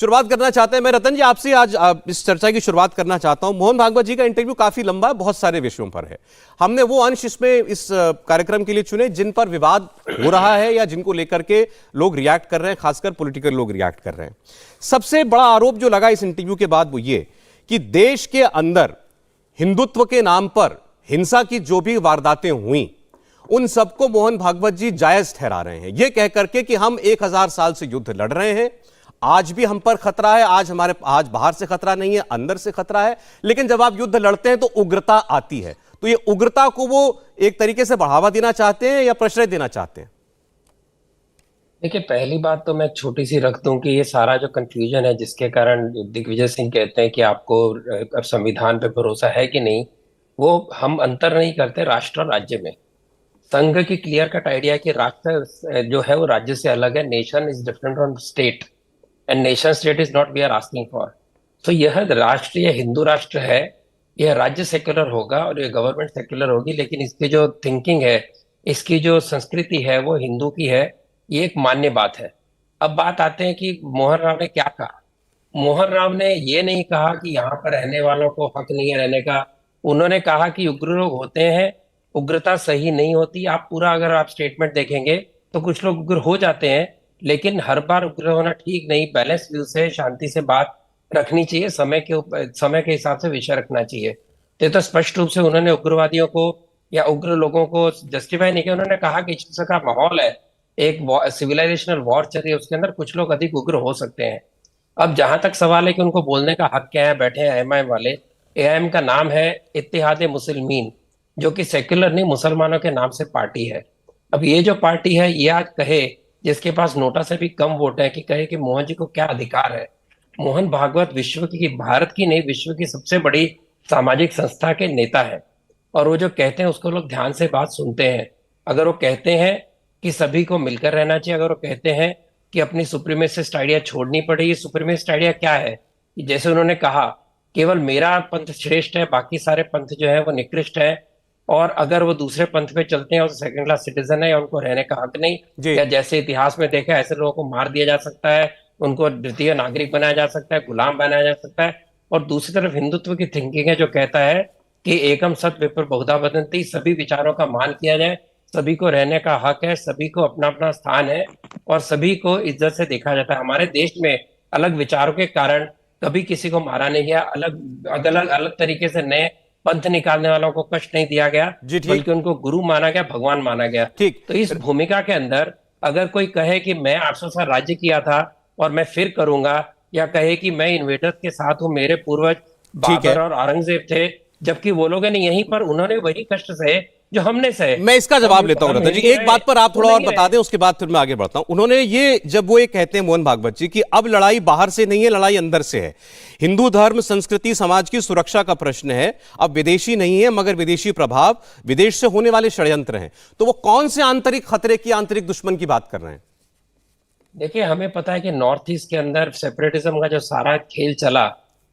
शुरुआत करना चाहते हैं। मैं रतन जी आपसे आज इस चर्चा की शुरुआत करना चाहता हूं। मोहन भागवत जी का इंटरव्यू काफी लंबा है, बहुत सारे विषयों पर है। हमने वो अंश इसमें इस कार्यक्रम के लिए चुने जिन पर विवाद हो रहा है या जिनको लेकर के लोग रिएक्ट कर रहे हैं, खासकर पॉलिटिकल लोग रिएक्ट कर रहे हैं। सबसे बड़ा आरोप जो लगा इस इंटरव्यू के बाद वो ये कि देश के अंदर हिंदुत्व के नाम पर हिंसा की जो भी वारदातें हुई उन सबको मोहन भागवत जी जायज ठहरा रहे हैं, यह कहकर के कि हम 1000 साल से युद्ध लड़ रहे हैं, आज भी हम पर खतरा है, आज बाहर से खतरा नहीं है, अंदर से खतरा है, लेकिन जब आप युद्ध लड़ते हैं तो उग्रता आती है। तो ये उग्रता को वो एक तरीके से बढ़ावा देना चाहते हैं या प्रश्रय देना चाहते हैं? देखिए, पहली बात तो मैं छोटी सी रख दूं कि ये सारा जो कंफ्यूजन है जिसके कारण दिग्विजय सिंह कहते हैं कि आपको अब संविधान पे भरोसा है कि नहीं, वो हम अंतर नहीं करते राष्ट्र और राज्य में। संघ की क्लियर कट आइडिया है कि राष्ट्र जो है वो राज्य से अलग है। Nation is different from state and nation state is not we are asking for. तो यह राष्ट्र, यह हिंदू राष्ट्र है, यह राज्य सेक्युलर होगा और यह गवर्नमेंट सेक्युलर होगी, लेकिन इसकी जो थिंकिंग है, इसकी जो संस्कृति है वो हिंदू की है। ये एक मान्य बात है। अब बात आते हैं कि मोहन राव ने क्या कहा। मोहन राव ने ये नहीं कहा कि यहाँ पर रहने वालों को हक नहीं है रहने का। उन्होंने कहा कि उग्र लोग होते हैं, उग्रता सही नहीं होती। आप पूरा अगर आप स्टेटमेंट देखेंगे तो कुछ लोग उग्र हो जाते हैं, लेकिन हर बार उग्र होना ठीक नहीं। बैलेंस व्यू से शांति से बात रखनी चाहिए, समय के हिसाब से विषय रखना चाहिए। तो स्पष्ट रूप से उन्होंने उग्रवादियों को या उग्र लोगों को जस्टिफाई नहीं किया। उन्होंने कहा कि इस का माहौल है, एक सिविलाइजेशनल वॉर चल रही है, उसके अंदर कुछ लोग अधिक उग्र हो सकते हैं। अब जहां तक सवाल है कि उनको बोलने का हक क्या है, बैठे हैं एएमआईएम वाले। एआईएम का नाम है इत्तेहाद मुस्लिमीन, जो कि सेक्युलर नहीं, मुसलमानों के नाम से पार्टी है। अब ये जो पार्टी है ये आज कहे, जिसके पास नोटा से भी कम वोट है, कि कहे कि मोहन जी को क्या अधिकार है। मोहन भागवत विश्व की, भारत की नहीं, विश्व की सबसे बड़ी सामाजिक संस्था के नेता है। और वो जो कहते हैं उसको लोग ध्यान से बात सुनते हैं। अगर वो कहते हैं कि सभी को मिलकर रहना चाहिए, अगर वो कहते हैं कि अपनी सुप्रीमेसिस्ट आइडिया छोड़नी पड़ेगी, सुप्रीमेसिस्ट आइडिया क्या है कि जैसे उन्होंने कहा केवल मेरा पंथ श्रेष्ठ है, बाकी सारे पंथ जो है वो निकृष्ट है, और अगर वो दूसरे पंथ पे चलते हैं और सेकंड क्लास सिटीजन है या उनको रहने का हक नहीं, या जैसे इतिहास में देखा ऐसे लोगों को मार दिया जा सकता है, उनको द्वितीय नागरिक बनाया जा सकता है, गुलाम बनाया जा सकता है। और दूसरी तरफ हिंदुत्व की थिंकिंग है जो कहता है कि एकम सत विप्र बहुधा वदन्ति, सभी विचारों का मान किया जाए, सभी को रहने का हक है, सभी को अपना अपना स्थान है और सभी को इज्जत से देखा जाता है। हमारे देश में अलग विचारों के कारण कभी किसी को मारा नहीं गया, अलग अलग अलग तरीके से नए पंथ निकालने वालों को कष्ट नहीं दिया गया, बल्कि उनको गुरु माना गया, भगवान माना गया। तो इस भूमिका के अंदर अगर कोई कहे कि मैं 800 साल राज्य किया था और मैं फिर करूंगा, या कहे कि मैं इन्वेडर्स के साथ हूं, मेरे पूर्वज बाबर और औरंगजेब थे, जबकि वो लोग नहीं, यहीं पर उन्होंने वही कष्ट सहे जो हमने सहे। मैं इसका जवाब लेता हूं रतन जी, एक बात पर आप थोड़ा और बता दें, उसके बाद फिर मैं आगे बढ़ता हूं। उन्होंने ये, जब वो ये कहते हैं मोहन भागवत जी कि अब लड़ाई बाहर से नहीं है, लड़ाई अंदर से है, हिंदू धर्म संस्कृति समाज की सुरक्षा का प्रश्न है, अब विदेशी नहीं है मगर विदेशी प्रभाव, विदेश से होने वाले षड्यंत्र हैं, तो वो कौन से आंतरिक खतरे की, आंतरिक दुश्मन की बात कर रहे हैं? देखिए, हमें पता है कि नॉर्थ ईस्ट के अंदर सेपरेटिज्म का जो सारा खेल चला,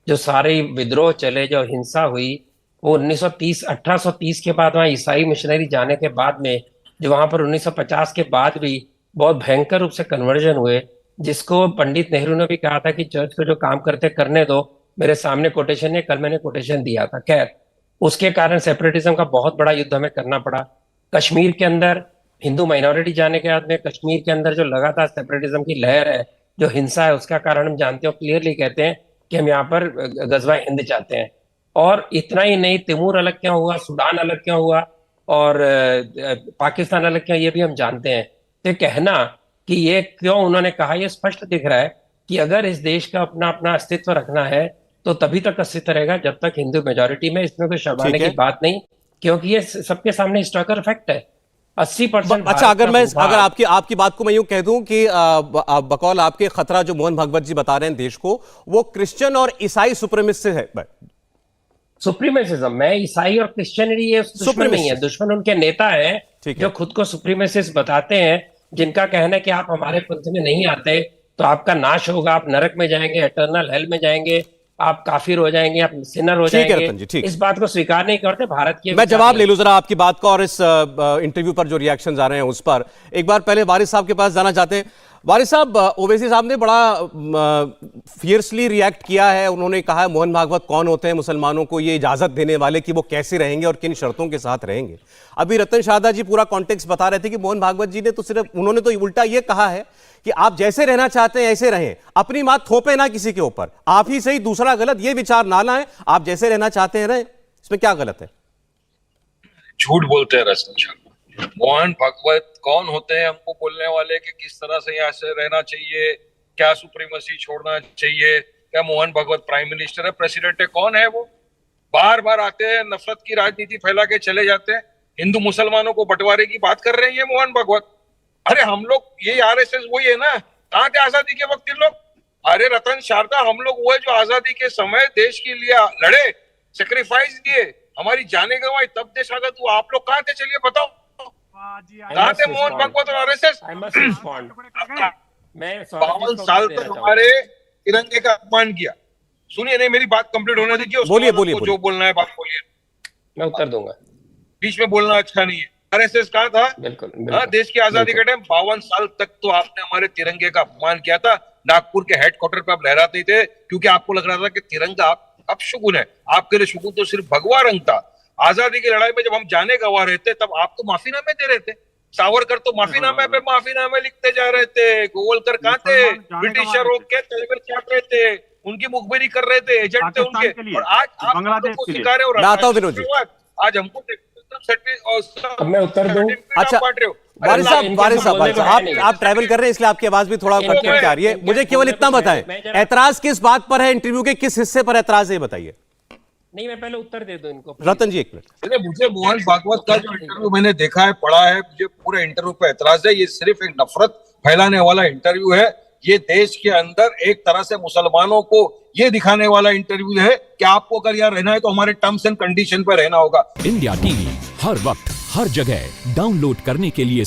जो सारे विद्रोह चले, जो हिंसा हुई, वो 1930 1830 के बाद वहाँ ईसाई मिशनरी जाने के बाद में, जो वहां पर 1950 के बाद भी बहुत भयंकर रूप से कन्वर्जन हुए, जिसको पंडित नेहरू ने भी कहा था कि चर्च को जो काम करते करने दो। मेरे सामने कोटेशन है, कल मैंने कोटेशन दिया था। खैर, उसके कारण सेपरेटिज्म का बहुत बड़ा युद्ध हमें करना पड़ा। कश्मीर के अंदर हिंदू माइनॉरिटी जाने के बाद में कश्मीर के अंदर जो लगातार सेपरेटिज्म की लहर है, जो हिंसा है, उसका कारण हम जानते हो, क्लियरली कहते हैं कि हम यहाँ पर गजवा हिंद चाहते हैं। और इतना ही नहीं, तिमूर अलग क्यों हुआ, सूडान अलग क्यों हुआ और पाकिस्तान अलग क्यों, ये भी हम जानते हैं। तो कहना कि ये क्यों उन्होंने कहा, ये स्पष्ट दिख रहा है कि अगर इस देश का अपना अपना अस्तित्व रखना है तो तभी तक अस्तित्व रहेगा जब तक हिंदू मेजोरिटी में। इसमें कोई शर्माने की बात नहीं, क्योंकि ये सबके सामने हिस्टोरिकल फैक्ट है। 80%। अच्छा, अगर आपकी बात को मैं यूं कह दूं कि बकौल आपके खतरा जो मोहन भागवत जी बता रहे हैं देश को, वो क्रिश्चियन और ईसाई सुप्रीमेसी है। सुप्रीमेसिज्म में ईसाई और क्रिश्चियनिटी ये दुश्मन नहीं है, दुश्मन उनके नेता हैं जो खुद को सुप्रीमेसिस्ट बताते हैं, जिनका कहना है कि आप हमारे पंथ में नहीं आते तो आपका नाश होगा, आप नरक में जाएंगे, एटर्नल हेल में जाएंगे, आप काफिर हो जाएंगे, आप सिनर हो जाएंगे। इस बात को स्वीकार नहीं करते भारत के। मैं जवाब ले लूं जरा आपकी बात का और इस इंटरव्यू पर जो रिएक्शन आ रहे हैं उस पर। एक बार पहले वारिस साहब के पास जाना चाहते हैं। वारिस साहब, ओवैसी साहब ने बड़ा फियर्सली रिएक्ट किया है। उन्होंने कहा है मोहन भागवत कौन होते हैं मुसलमानों को ये इजाजत देने वाले कि वो कैसे रहेंगे और किन शर्तों के साथ रहेंगे। अभी रतन शारदा जी पूरा कॉन्टेक्स्ट बता रहे थे कि मोहन भागवत जी ने तो सिर्फ, उन्होंने तो उल्टा ये कहा है कि आप जैसे रहना चाहते हैं ऐसे रहें, अपनी बात थोपे ना किसी के ऊपर, आप ही सही दूसरा गलत, ये विचार ना लाएं, आप जैसे रहना चाहते हैं रहें। इसमें क्या गलत है? झूठ बोलते हैं रतन शर्मा। मोहन भागवत कौन होते हैं हमको बोलने वाले कि किस तरह से यहाँ से रहना चाहिए, क्या सुप्रीमेसी छोड़ना चाहिए, क्या मोहन भागवत प्राइम मिनिस्टर है, प्रेसिडेंट है, कौन है वो? बार बार आते हैं, नफरत की राजनीति फैला के चले जाते हैं, हिंदू मुसलमानों को बंटवारे की बात कर रहे हैं ये मोहन भागवत। अरे हम लोग, ये आरएसएस वही है ना, कहाँ थे आजादी के वक्त ये लोग? अरे रतन शारदा, हम लोग वो है जो आजादी के समय देश के लिए लड़े, सेक्रीफाइस दिए, हमारी जाने गंवाई, तब देश आजाद हुआ। आप लोग कहाँ थे? चलिए बताओ, कहाँ थे मोहन भागवत और आरएसएस? 52 साल तक हमारे तिरंगे का अपमान किया। सुनिए, नहीं मेरी बात कंप्लीट होने दीजिए, बोलिए बोलिए, जो बोलना है बात बोलिए, मैं उत्तर दूंगा। बीच में बोलना अच्छा नहीं है। आरएसएस कहाँ था? बिल्कुल, देश की आजादी के टाइम 52 साल तक तो आपने हमारे तिरंगे का अपमान किया था। नागपुर के हेडक्वार्टर पे आप लहराते थे क्योंकि आपको लग रहा था कि तिरंगा अब शुगुन है, आपके लिए शुगुन तो सिर्फ भगवा रंग था। आजादी की लड़ाई में जब हम जाने गवा रहे थे तब आप तो माफीनामे दे रहे थे। सावरकर तो माफीनामे पे माफीनामे लिखते जा रहे थे। गोवलकर कहाँ थे? ब्रिटिशर रोक के तलवार चाट रहे थे, उनकी मुखबिरी कर रहे थे, एजेंट थे उनके। और आज आप हमको सिखा रहे हो, आज हमको मैं उत्तर दूं? अच्छा वारिस साहब, आप ट्रैवल कर रहे हैं इसलिए आपकी आवाज भी थोड़ा कट कट आ रही है। मुझे केवल इतना बताएं, ऐतराज किस बात पर है, इंटरव्यू के किस हिस्से पर ऐतराज है, बताइए। नहीं, मैं पहले उत्तर दे दूं इनको। रतन जी एक मिनट। मुझे मोहन भागवत का जो इंटरव्यू मैंने देखा है, पढ़ा है, मुझे पूरे इंटरव्यू पे ऐतराज है। ये सिर्फ एक नफरत फैलाने वाला इंटरव्यू है। ये देश के अंदर एक तरह से मुसलमानों को ये दिखाने वाला इंटरव्यू है कि आपको अगर यहाँ रहना है तो हमारे टर्म्स एंड कंडीशन पर रहना होगा। इंडिया टीवी हर वक्त हर जगह डाउनलोड करने के लिए